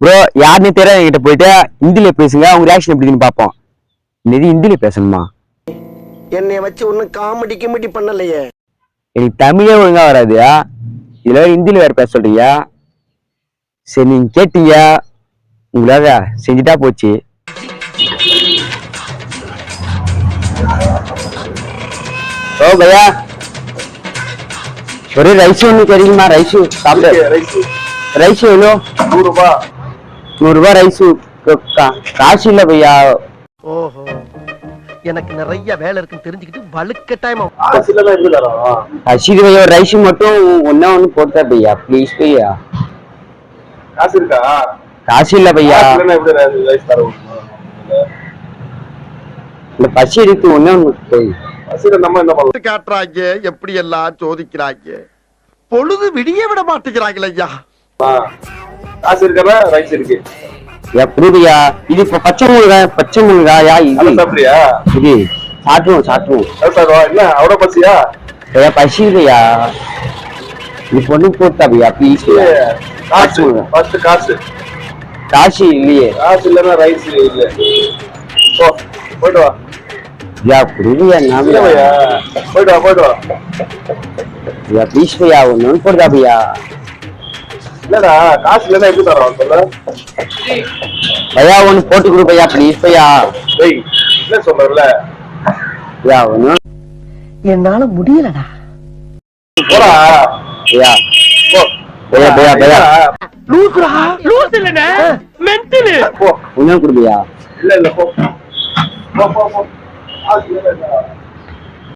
Bro யாருன்னு தெரியாது என்கிட்ட போயிட்டு ஹிந்தில பேசுங்க அவங்க ரியாக்ஷன் எப்படின்னு பார்ப்போம். இன்னது ஹிந்தில பேசணுமா? என்னைய வச்சு ஒன்னும் காமெடி கிமெடி பண்ணலையே. எனக்கு தமிழே ஒழுங்கா வராது, இதுல ஹிந்தில வேற பேச சொல்றீங்க. சரி நீங்க கேட்டீங்க, உங்களாக செஞ்சுட்டா போச்சு. ஓ பையா ஒரு ரைஸ் ஒன்று கிடைக்குமா? ரைஸ் சாப்பிடு. ரைஸ் எவ்வளோ? 100 ரூபாய். 100 ரூபாய் ரைஸ். காசு இல்ல பையா. ஓஹோ, எனக்கு நிறைய வேலை இருக்குன்னு தெரிஞ்சுக்கிட்டு வழுக்க டைம் அசிது பையா ஒரு ரைஸ் மட்டும் ஒன்னா ஒண்ணு போட்டா பையா ப்ளீஸ் பையா. காசு இருக்கா? காசு இல்ல பையா. இந்த பசி எடுத்து ஒண்ணே ஒண்ணு நம்ம என்ன காட்டுறாங்க, எப்படி எல்லாம் சோதிக்கிறாங்க. பொழுது விடிய விட மாட்டேங்கிறாங்களே ஐயா. காசு இருக்கா? ரைஸ் இருக்கு. எப்படி பையா? இது இப்ப பச்சை மிளகா இது சாப்பிடுறியா? இது சாப்பிடுவோம். என்ன அவ்வளவு பசியா? பையா பசி பையா, இது பொண்ணு போட்டா பையா ப்ளீஸ். காசு ஃபர்ஸ்ட் காசு. காசு இல்லையே. காசு இல்லன்னா ரைஸ் இல்ல. போ போய்டு வா. யா புரியா நாம பையா போய்டு வா. யா ப்ளீஸ் பையா ஒன்னு போடுடா பையா. இல்லடா காசு இல்லன்னா எப்படி தரோம் சொல்ல? பையா ஒன்னு போட்டு கொடு பையா ப்ளீஸ் பையா. டேய் என்ன சொல்றல? யா ஒன்னு என்னால முடியலடா. போடா பையா. போ பையா லூஸ் இல்லனே மென்டல். போ ஒன்னு கொடு பையா. இல்ல போ. காசு இல்ல.